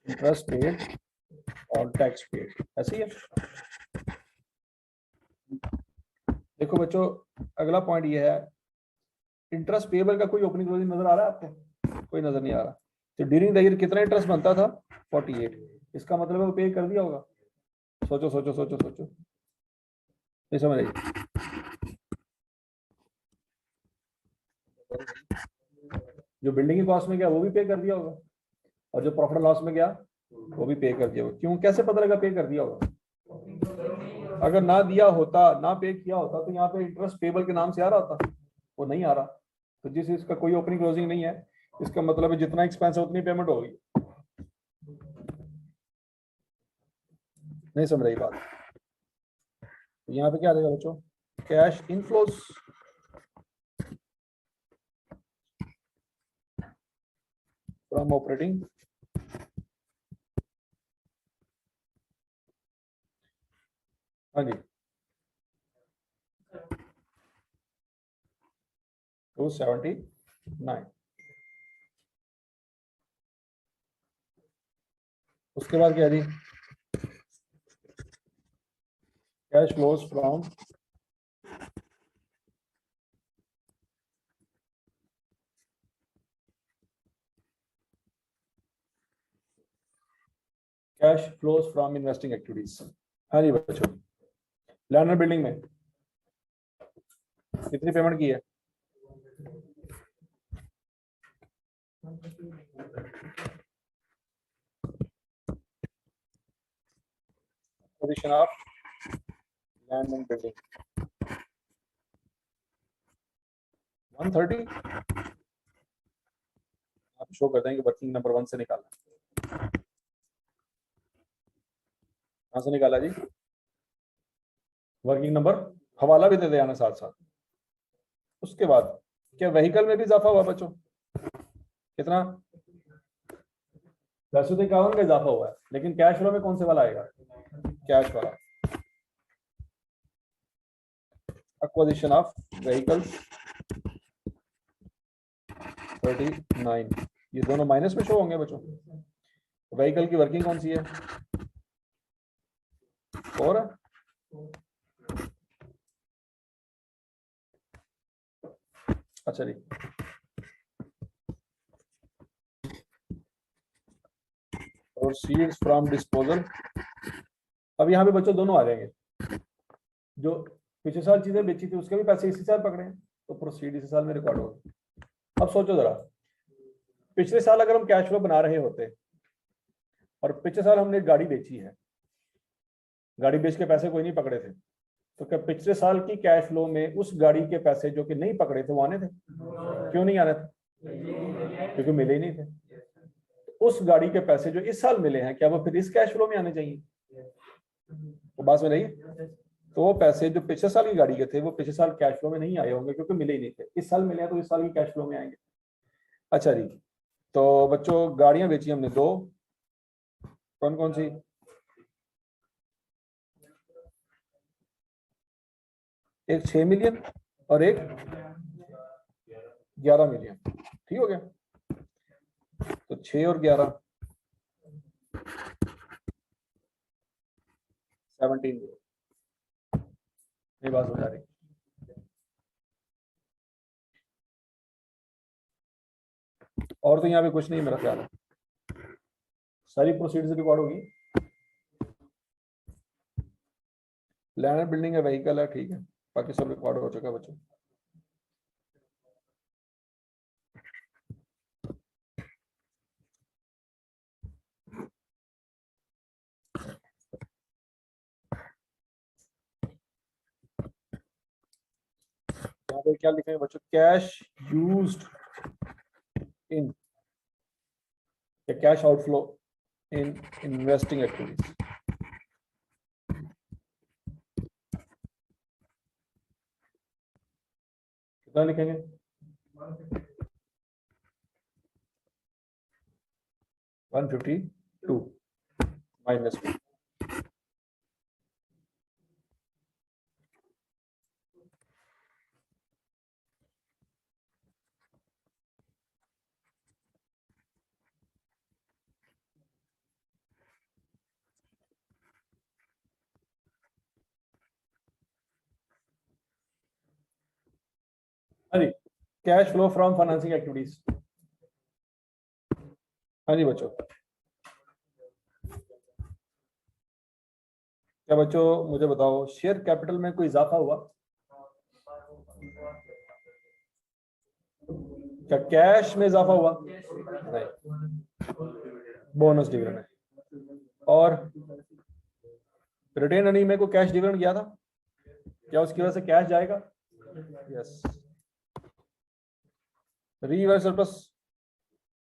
इंटरेस्ट पेड और टैक्स पेड, ऐसे ही है। देखो बच्चों, अगला पॉइंट ये है, इंटरेस्ट पेबल का कोई ओपनिंग क्लोजिंग नजर आ रहा है आपको? कोई नजर नहीं आ रहा। तो ड्यूरिंग द ईयर कितना इंटरेस्ट बनता था? 48। इसका मतलब है वो पे कर दिया होगा। सोचो सोचो सोचो सोचो, नहीं समझ आई? जो बिल्डिंग की कॉस्ट में गया वो भी पे कर दिया होगा, और जो प्रॉफिट लॉस में गया वो भी पे कर दिया होगा। क्यों, कैसे पता लगा पे कर दिया होगा? अगर ना दिया होता, ना पे किया होता, तो यहाँ पे इंटरेस्ट पेबल के नाम से आ रहा होता, वो नहीं आ रहा। तो जिस इसका कोई ओपनिंग क्लोजिंग नहीं है, इसका मतलब है जितना एक्सपेंस है उतनी पेमेंट होगी। नहीं समझ रही बात? यहाँ पे क्या आ जाएगा बच्चों? कैश इनफ्लोज फ्रॉम ऑपरेटिंग हाँ जी 279। उसके बाद क्या जी? Cash flows from cash flows from investing activities. हाँ जी बच्चों, लैंड एंड बिल्डिंग में कितनी पेमेंट की है? Position of land and building 130। आप शो कर देंगे वर्किंग नंबर 1 से निकालना। कहां से निकाला जी? वर्किंग नंबर, हवाला भी दे दे आना साथ साथ। उसके बाद क्या व्हीकल में भी इजाफा हुआ बच्चों? कितना? 1051 का इजाफा हुआ है, लेकिन कैश फ्लो में कौन से वाला आएगा? कैश वाला। एक्विजिशन ऑफ व्हीकल्स 39, ये दोनों माइनस में शो होंगे बच्चों। व्हीकल की वर्किंग कौन सी है? और अच्छा जी, प्रोसीड्स फ्रॉम डिस्पोजल। अब यहाँ पे बच्चों दोनों आ जाएंगे, जो पिछले साल चीजें बेची थी उसके भी पैसे इसी साल पकड़े हैं, तो प्रोसीड इसी साल में रिकॉर्ड होगा। अब सोचो जरा, पिछले साल अगर हम कैश फ्लो बना रहे होते और पिछले साल हमने गाड़ी बेची है, गाड़ी बेच के पैसे कोई नहीं पकड़े थे, तो क्या पिछले साल की कैश फ्लो में उस गाड़ी के पैसे जो कि नहीं पकड़े थे वो आने थे? क्यों नहीं आने थे? क्योंकि मिले ही नहीं थे। उस गाड़ी के पैसे जो इस साल मिले हैं, क्या वो फिर इस कैश फ्लो में आने चाहिए? वो बात में नहीं। तो वो पैसे जो पिछले साल की गाड़ी के थे वो पिछले साल कैश फ्लो में नहीं आए होंगे, क्योंकि मिले ही नहीं थे। इस साल मिले हैं तो इस साल की कैश फ्लो में आएंगे। अच्छा जी, तो बच्चों गाड़ियां बेची हमने दो, कौन कौन सी? एक 6 मिलियन और एक 11 मिलियन। ठीक हो गया? तो 6 और 11 17। ये बात हो जा रही। और तो यहाँ पे कुछ नहीं मेरा ख्याल है, सारी प्रोसीड्स रिकॉर्ड होगी। लैंड बिल्डिंग है, व्हीकल है, ठीक है, बाकी सब रिकॉर्ड हो चुका है बच्चों। यहाँ पे क्या लिखेंगे बच्चों? Cash used in, cash outflow in investing activities. कितना लिखेंगे? 152 माइनस 2। हाँ जी, cash flow from financing activities. हाँ जी बच्चों, क्या बच्चों मुझे बताओ, शेयर कैपिटल में कोई इजाफा हुआ? क्या कैश में इजाफा हुआ? नहीं, बोनस डिविडेंड में। और रिटेन अर्निंग में को कैश डिविडेंड किया था, क्या उसकी वजह से कैश जाएगा? यस। रीवर्स सरप्लस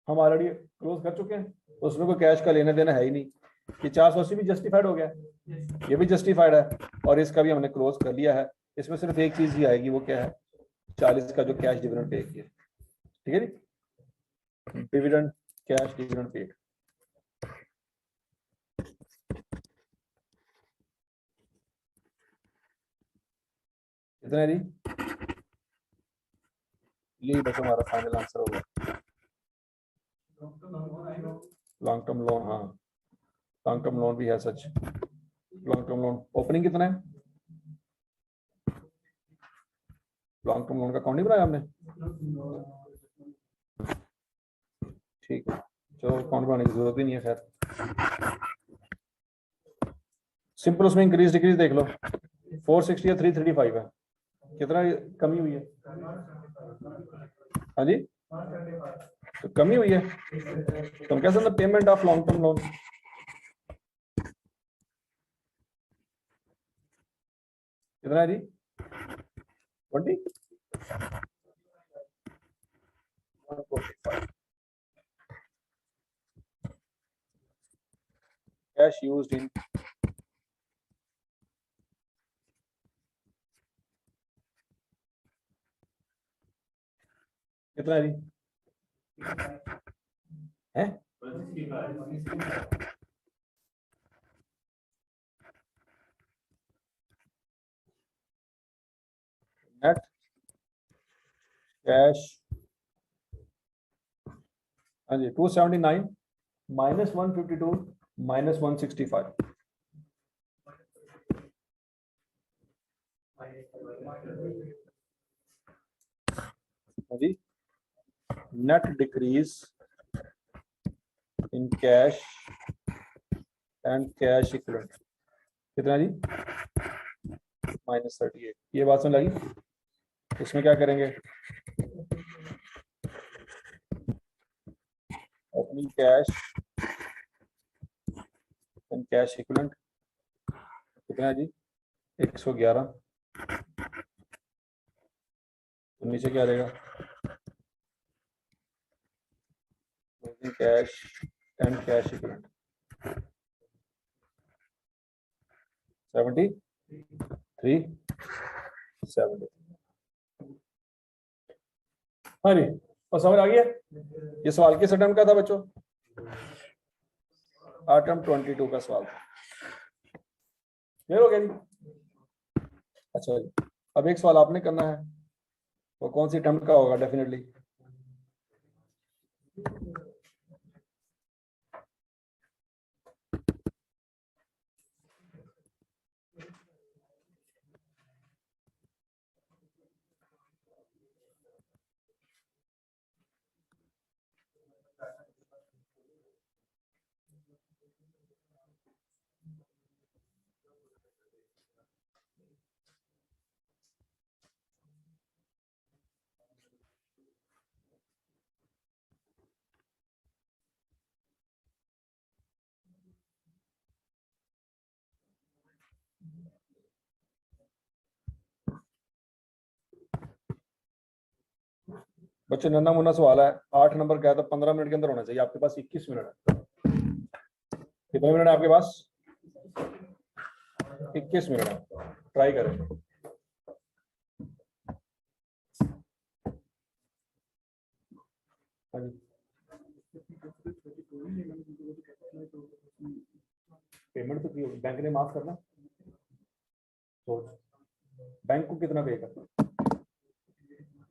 हम ऑलरेडी क्लोज कर चुके हैं, उसमें कोई कैश का लेना देना है ही नहीं। कि 480 भी जस्टिफाइड हो गया, ये भी जस्टिफाइड है, और इसका भी हमने क्लोज कर लिया है। इसमें सिर्फ एक चीज ही आएगी, वो क्या है? 40 का जो कैश डिविडेंड पे किया, ठीक है जी, डिविडेंड कैश डिविडेंड पेड। कितना है जी? यही बस हमारा फाइनल आंसर होगा। लॉन्ग टर्म लोन, हाँ लॉन्ग टर्म लोन भी है सच। लॉन्ग टर्म लोन ओपनिंग कितना है? लॉन्ग टर्म लोन का अकाउंट नहीं बनाया हमने, ठीक है चलो अकाउंट बनाने की जरूरत ही नहीं है। खैर सिंपल उसमें इंक्रीज डिक्रीज देख लो, 460 या 335 है, कितना कमी हुई है? हाँ जी, तो कमी हुई है, तो हम कह सकते हैं payment of long term loan. कितना है जी? 20 कैश यूज्ड इन कितना है जी? है नेट कैश, हाँ जी 279 माइनस 152 माइनस 165, हाँ जी net decrease in cash and cash equivalent कितना जी? -38। ये बात समझ लगी? इसमें क्या करेंगे? Opening cash and cash equivalent कितना है जी? 111। तो नीचे क्या रहेगा? Opening cash and cash equivalent 7370। हाँ जी, और समझ आ गया? ये सवाल किस अटेम्प्ट का था बच्चों? अटेम्प्ट 22 का सवाल था। क्लियर हो गया जी? अच्छा जी, अब एक सवाल आपने करना है, वो कौन सी अटेम्प्ट का होगा? डेफिनेटली बच्चे नन्ना मुन्ना सवाल है, 8 नंबर का है, तो 15 मिनट के अंदर होना चाहिए। आपके पास 21 मिनट है। कितने मिनट है आपके पास? 21 मिनट है, ट्राई करें। हाँ जी, पेमेंट तो की होगी, बैंक ने माफ करना, तो बैंक को कितना पे करना,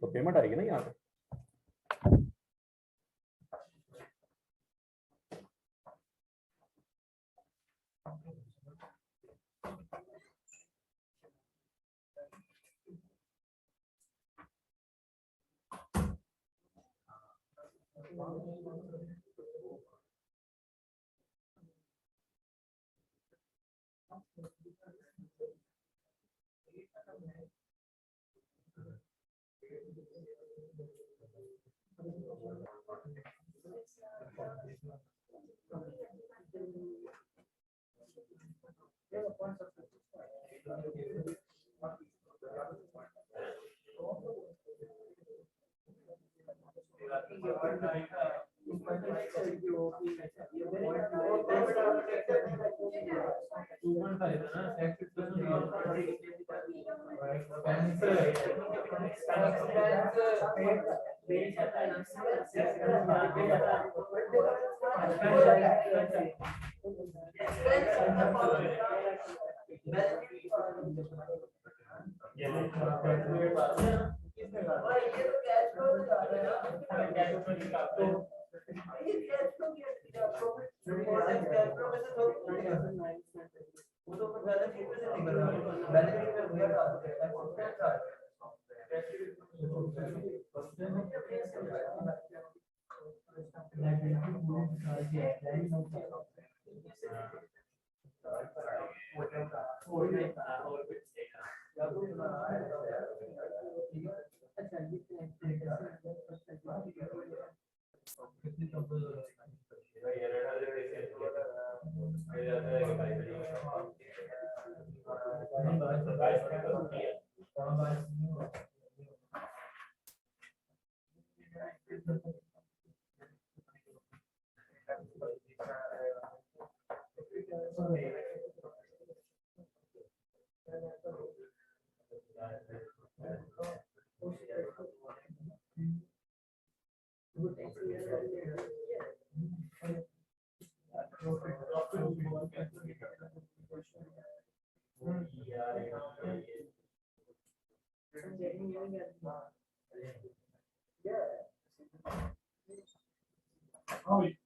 तो पेमेंट आएगी ना यहाँ पे।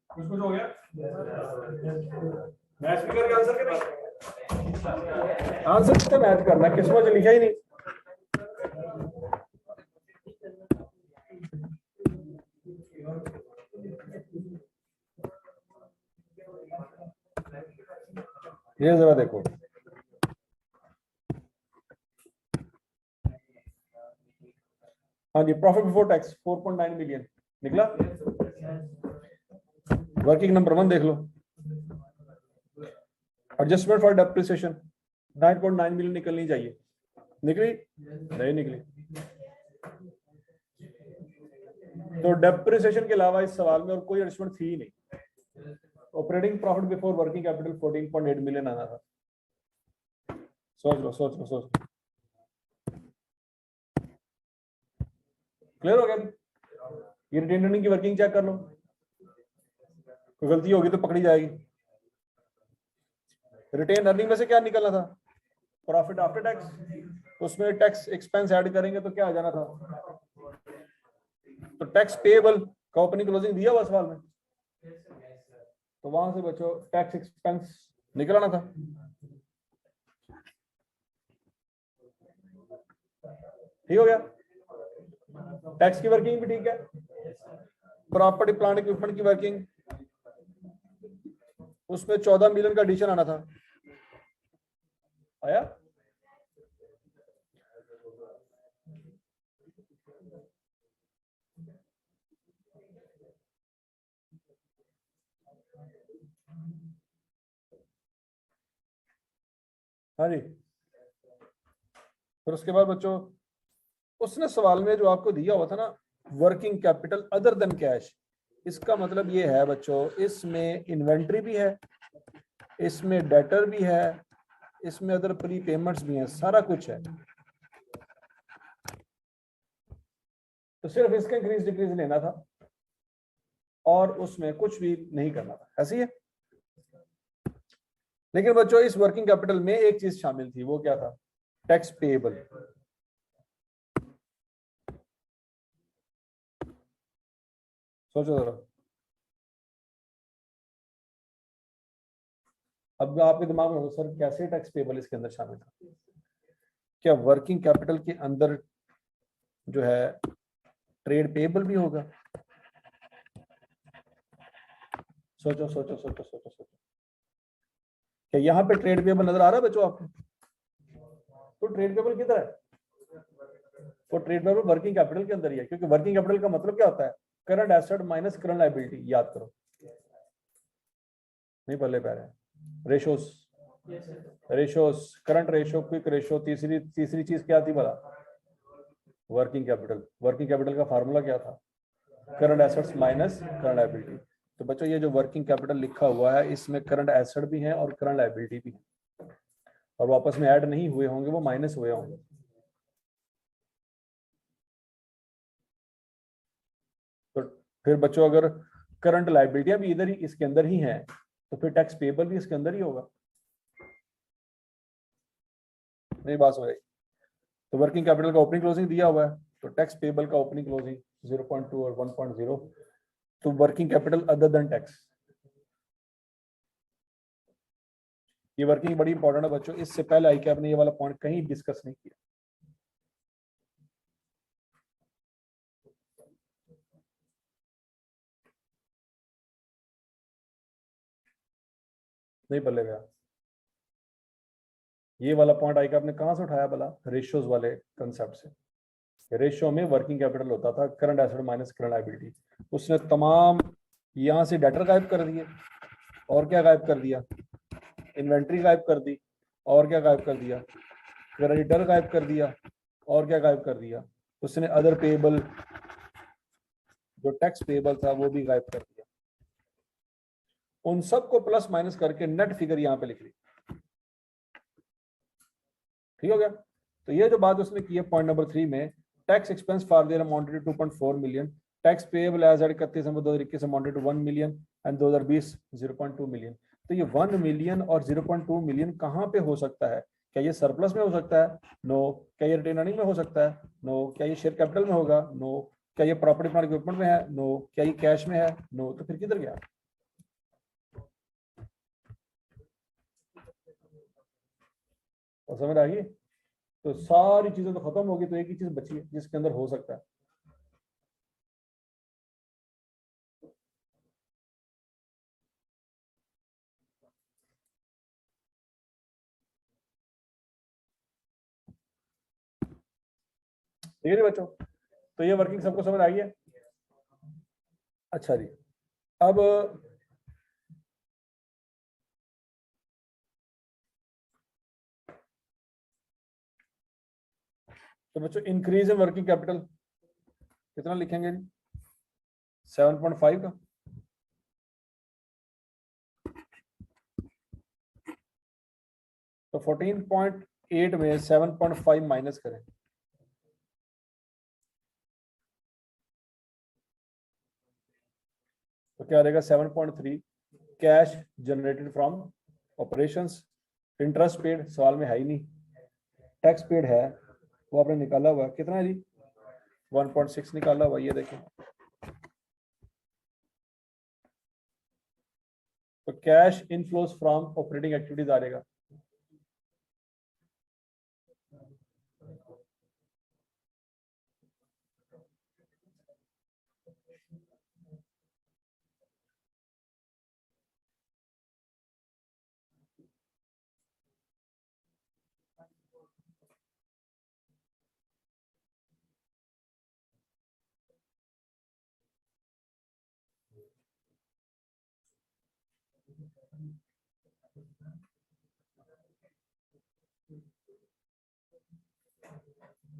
कुछ हो गया मैच भी करके आंसर के आंसर से मैच करना किस्मत से लिखा ही नहीं। ये जरा देखो हाँ जी, प्रॉफिट बिफोर टैक्स 4.9 मिलियन निकला। वर्किंग नंबर 1 देख लो, एडजस्टमेंट फॉर डेप्रिसिएशन 9.9 मिलियन निकलनी चाहिए, निकली नहीं निकली। तो डेप्रिसिएशन के अलावा इस सवाल में और कोई एडजस्टमेंट थी ही नहीं। Operating profit before working capital 14.8 million आना था। सोच लो सोच लो सोच लो। क्लियर हो गया? ये रिटेन अर्निंग की वर्किंग चेक कर लो, कोई गलती होगी तो पकड़ी जाएगी। रिटेन अर्निंग में से क्या निकलना था? Profit after tax. उसमें टैक्स एक्सपेंस ऐड करेंगे तो क्या आ जाना था? तो टैक्स पेएबल का ओपनिंग क्लोजिंग दिया हुआ सवाल में, तो वहां से बच्चों टैक्स एक्सपेंस निकलना था। ठीक हो गया? टैक्स की वर्किंग भी ठीक है। प्रॉपर्टी प्लांट इक्विपमेंट की वर्किंग, उसमें 14 मिलियन का एडिशन आना था, आया? हाँ जी। फिर उसके बाद बच्चों उसने सवाल में जो आपको दिया हुआ था ना, working capital other than cash, इसका मतलब ये है बच्चों इसमें इन्वेंट्री भी है, इसमें डेटर भी है, इसमें अदर प्री पेमेंट्स भी हैं, सारा कुछ है। तो सिर्फ इसका इंक्रीज डिक्रीज लेना था और उसमें कुछ भी नहीं करना था, ऐसी है। लेकिन बच्चों इस वर्किंग कैपिटल में एक चीज शामिल थी, वो क्या था? Tax payable. सोचो जरा, अब आपके दिमाग में हो सर कैसे टैक्स पेएबल इसके अंदर शामिल था? क्या वर्किंग कैपिटल के अंदर जो है ट्रेड पेएबल भी होगा? सोचो सोचो सोचो सोचो सोचो, क्या यहाँ पे ट्रेड पेएबल नजर आ रहा है बच्चों आपको? तो ट्रेड पेएबल किधर है? वो ट्रेड पेएबल वर्किंग कैपिटल के अंदर ही है, क्योंकि वर्किंग कैपिटल का मतलब क्या होता है? Current asset minus current liability. याद करो, नहीं पल्ले पै रहे ratios. Ratios, current ratio, quick ratio, तीसरी चीज क्या थी बता? Working capital. वर्किंग कैपिटल का फार्मूला क्या था? Current assets minus current liability. तो बच्चों ये जो वर्किंग कैपिटल लिखा हुआ है इसमें करंट एसेट भी है और करंट लायबिलिटी भी है, और वापस में ऐड नहीं हुए होंगे, वो माइनस हुए होंगे। तो फिर बच्चों अगर करंट लायबिलिटियां भी इधर ही इसके अंदर ही हैं तो फिर टैक्स पेबल भी इसके अंदर ही होगा। नहीं बात समझ आई? तो वर्किंग कैपिटल का ओपनिंग क्लोजिंग दिया हुआ है, तो टैक्स पेबल का ओपनिंग क्लोजिंग 0.2 और 1.0, तो working capital other than tax. ये वर्किंग बड़ी इंपॉर्टेंट है बच्चों, इससे पहले आई कैप ने ये वाला पॉइंट कहीं डिस्कस नहीं किया। नहीं बल्ले गया। ये वाला पॉइंट आई कैप ने कहां से उठाया भला? रेशियोज वाले कंसेप्ट से। रेशियो में वर्किंग कैपिटल होता था current asset minus current liability, उसने तमाम यहां से डेटर गायब कर दिए, और क्या गायब कर दिया? इन्वेंट्री गायब कर दी, और क्या गायब कर दिया? क्रेडिटर गायब कर दिया, और क्या गायब कर दिया? उसने अदर पेएबल, जो टैक्स पेएबल था वो भी गायब कर दिया। उन सबको प्लस माइनस करके नेट फिगर यहां पे लिख ली। ठीक हो गया? तो ये जो बात उसने की है पॉइंट नंबर 3 में, tax expense for their amounted to 2.4 million, tax payable as at 31 December 2021 amounted to 1 million and 2020 0.2 million. तो ये 1 मिलियन और 0.2 मिलियन कहां पे हो सकता है? क्या ये सरप्लस में हो सकता है? नो। क्या ये रिटेन अर्निंग में हो सकता है? नो। क्या ये शेयर कैपिटल में होगा? नो। क्या ये प्रॉपर्टी प्लांट इक्विपमेंट में है? नो। क्या ये कैश में है? नो। तो फिर किधर गया? और समझ आ गई? तो सारी चीजें तो खत्म होगी, तो एक ही चीज बची है जिसके अंदर हो सकता है। ठीक है जी बच्चों, तो ये वर्किंग सबको समझ आ गई है? अच्छा जी, अब तो बच्चों इंक्रीज इन वर्किंग कैपिटल कितना लिखेंगे जी? 7.5 का। तो 14.8 में 7.5 माइनस करें तो क्या रहेगा? 7.3 cash generated from operations. Interest paid सवाल में है ही नहीं, टैक्स पेड है वो आपने निकाला हुआ, कितना है जी? 1.6 निकाला हुआ, ये देखें। तो cash inflows from operating activities आ जाएगा।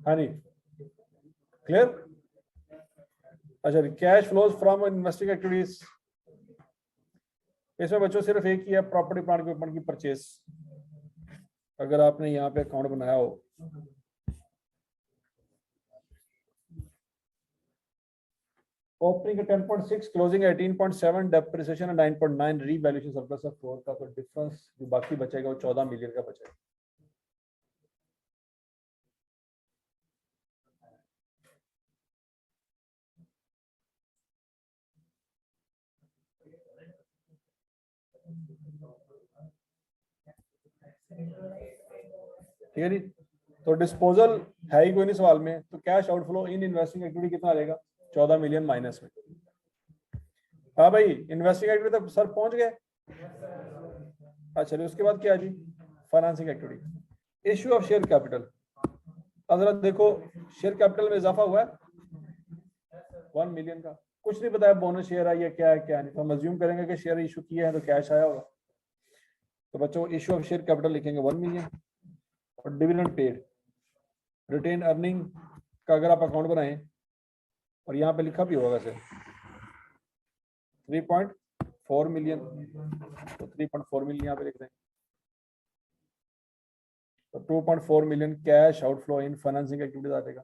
हाँ जी, क्लियर? अच्छा, cash flows from investing activities, इसमें बच्चों सिर्फ एक ही है, प्रॉपर्टी प्लांट इक्विपमेंट की परचेस। अगर आपने यहाँ पे अकाउंट बनाया हो, opening 10.6, closing 18.7, depreciation 9.9, revaluation surplus of 4 का, तो डिफरेंस जो बाकी बचेगा वो 14 मिलियन का बचेगा। ठीक है जी, तो डिस्पोजल है ही कोई नहीं सवाल में, तो cash outflow in investing activity कितना रहेगा? 14 मिलियन माइनस में। हाँ भाई, इन्वेस्टिंग एक्टिविटी तक सर पहुंच गए? अच्छा, उसके बाद क्या है जी? Financing activity, issue of share capital. अगर देखो शेयर कैपिटल में इजाफा हुआ है 1 मिलियन का, कुछ नहीं बताया बोनस शेयर है या क्या है क्या नहीं, तो हम अज्यूम करेंगे कि शेयर इशू किए हैं तो कैश आया होगा। तो बच्चों इश्यू ऑफ शेयर कैपिटल लिखेंगे 1 मिलियन और डिविडेंड पेड रिटेन अर्निंग का अगर आप अकाउंट बनाएं और यहाँ पे लिखा भी होगा वैसे 3.4 मिलियन, तो 3.4 मिलियन यहाँ पे लिख दें। तो 2.4 million cash outflow in financing activities आ जाएगा।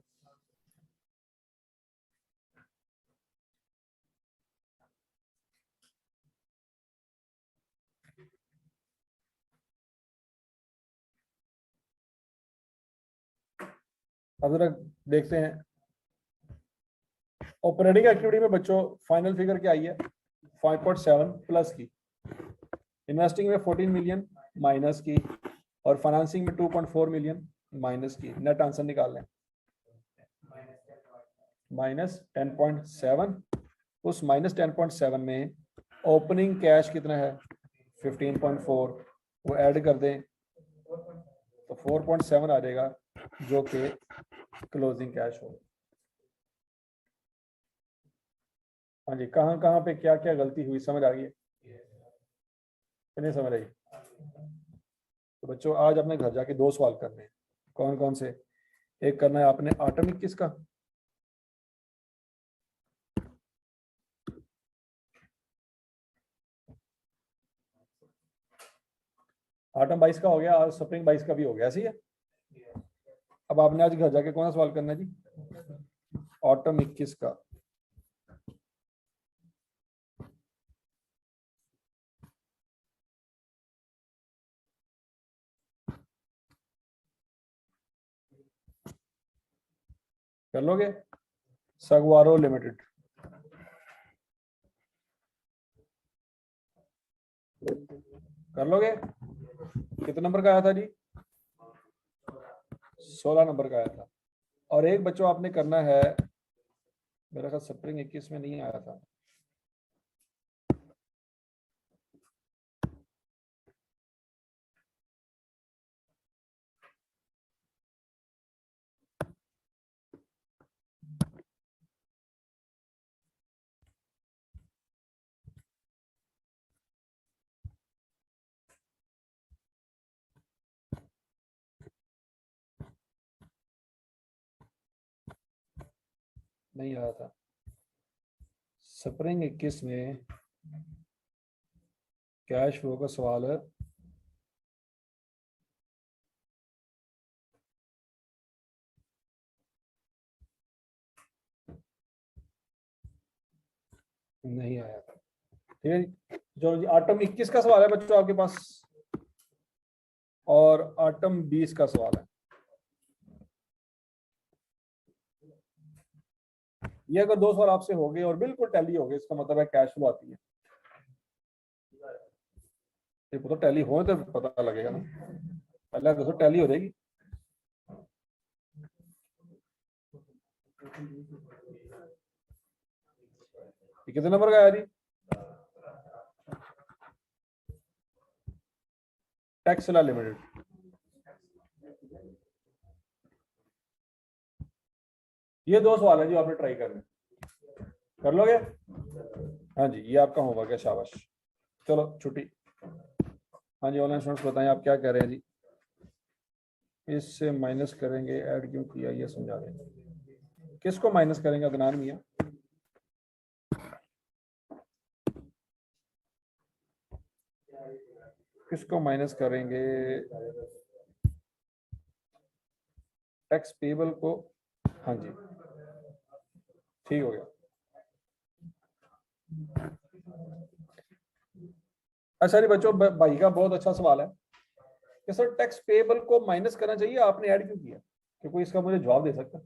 अब जरा देखते हैं ऑपरेटिंग एक्टिविटी में बच्चों फाइनल फिगर क्या आई है 5.7 प्लस की, इन्वेस्टिंग में 14 मिलियन माइनस की और फाइनेंसिंग में 2.4 मिलियन माइनस की। नेट आंसर निकाल लें -10.7। उस -10.7 में ओपनिंग कैश कितना है 15.4, वो ऐड कर दें तो 4.7 आ जाएगा जो कि क्लोजिंग कैश हो। हाँ जी, कहाँ कहाँ पे क्या क्या गलती हुई समझ आ गई है कि नहीं समझ आई? तो बच्चों आज अपने घर जाके 2 सवाल करने हैं। कौन कौन से? एक करना है आपने आटम 21 का, आटम 22 का हो गया और स्प्रिंग 22 का भी हो गया, ऐसी है। अब आपने आज घर जाके कौन सा सवाल करना है जी? ऑटम 21 का। कर लोगे? सगवारो लिमिटेड, कर लोगे? कितने नंबर का आया था जी? 16 नंबर का आया था। और एक बच्चों आपने करना है, मेरा ख्याल स्प्रिंग 21 में नहीं आया था, नहीं आया था। स्प्रिंग 21 में कैश फ्लो का सवाल है, नहीं आया था। ठीक है जी, जो आटम 21 का सवाल है बच्चों आपके पास और आटम 20 का सवाल है। ये अगर 2 सवाल आपसे हो गए और बिल्कुल टैली हो गए, इसका मतलब है कैश फ्लो आती है। ये तो टैली हो तो पता लगेगा ना, पहले देखो टैली हो जाएगी। कितने नंबर का आया जी? टेक्सला लिमिटेड। ये 2 सवाल है जो आपने ट्राई करने, कर लोगे? हाँ जी, ये आपका होमवर्क है, शाबाश। चलो छुट्टी। हाँ जी, ऑनलाइन स्टूडेंट्स बताएं आप क्या कह रहे हैं जी? इससे माइनस करेंगे, ऐड क्यों किया ये समझा दें। किसको माइनस करेंगे अदनान मियां? किसको माइनस करेंगे? टैक्स पेबल को। हाँ जी, ठीक हो गया। अच्छा जी बच्चों, भाई का बहुत अच्छा सवाल है कि सर टैक्स पेबल को माइनस करना चाहिए, आपने ऐड क्यों किया? कि कोई इसका मुझे जवाब दे सकता?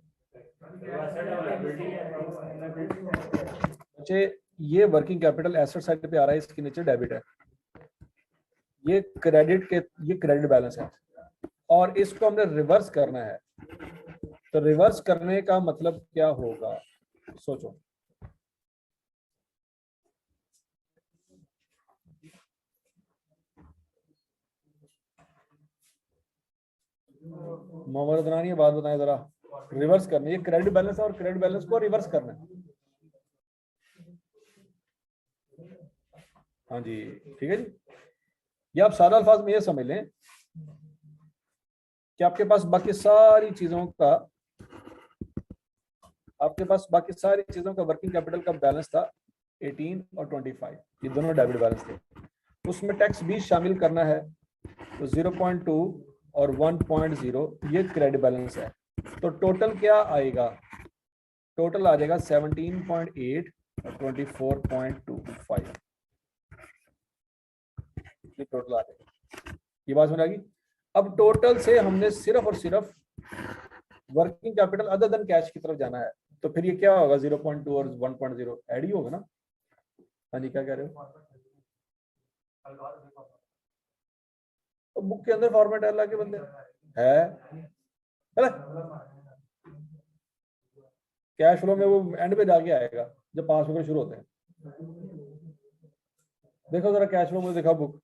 बच्चे ये वर्किंग कैपिटल एसेट साइड पे आ रहा है, इसके नीचे डेबिट है, ये क्रेडिट के, ये क्रेडिट बैलेंस है और इसको हमने रिवर्स करना है। तो रिवर्स करने का मतलब क्या होगा सोचो। मोहम्मद अदनान ये बात बताएं जरा, रिवर्स करना, ये क्रेडिट बैलेंस है और क्रेडिट बैलेंस को रिवर्स करना है। हाँ जी ठीक है जी, ये आप सारा अल्फाज में ये समझ लें कि आपके पास बाकी सारी चीजों का वर्किंग कैपिटल का बैलेंस था 18 और 25, ये दोनों डेबिट बैलेंस थे। उसमें टैक्स भी शामिल करना है, तो 0.2 और 1.0 ये क्रेडिट बैलेंस है। तो टोटल क्या आएगा? टोटल आ जाएगा 17.8 और 24.25, ये टोटल आ जाएगा। ये बात समझ आ गई? अब टोटल से हमने सिर्फ और सिर्फ working capital other than cash की तरफ जाना है, तो फिर ये क्या होगा? 0.2 और 1.0 ऐड ही होगा ना? हाँ जी, क्या कह रहे हो? तो बुक के अंदर फॉर्मेट है, अल्लाह के बंदे है कैश फ्लो में वो एंड पे जाके आएगा जब पास होकर शुरू होते हैं। देखो जरा कैश फ्लो में दिखाओ बुक।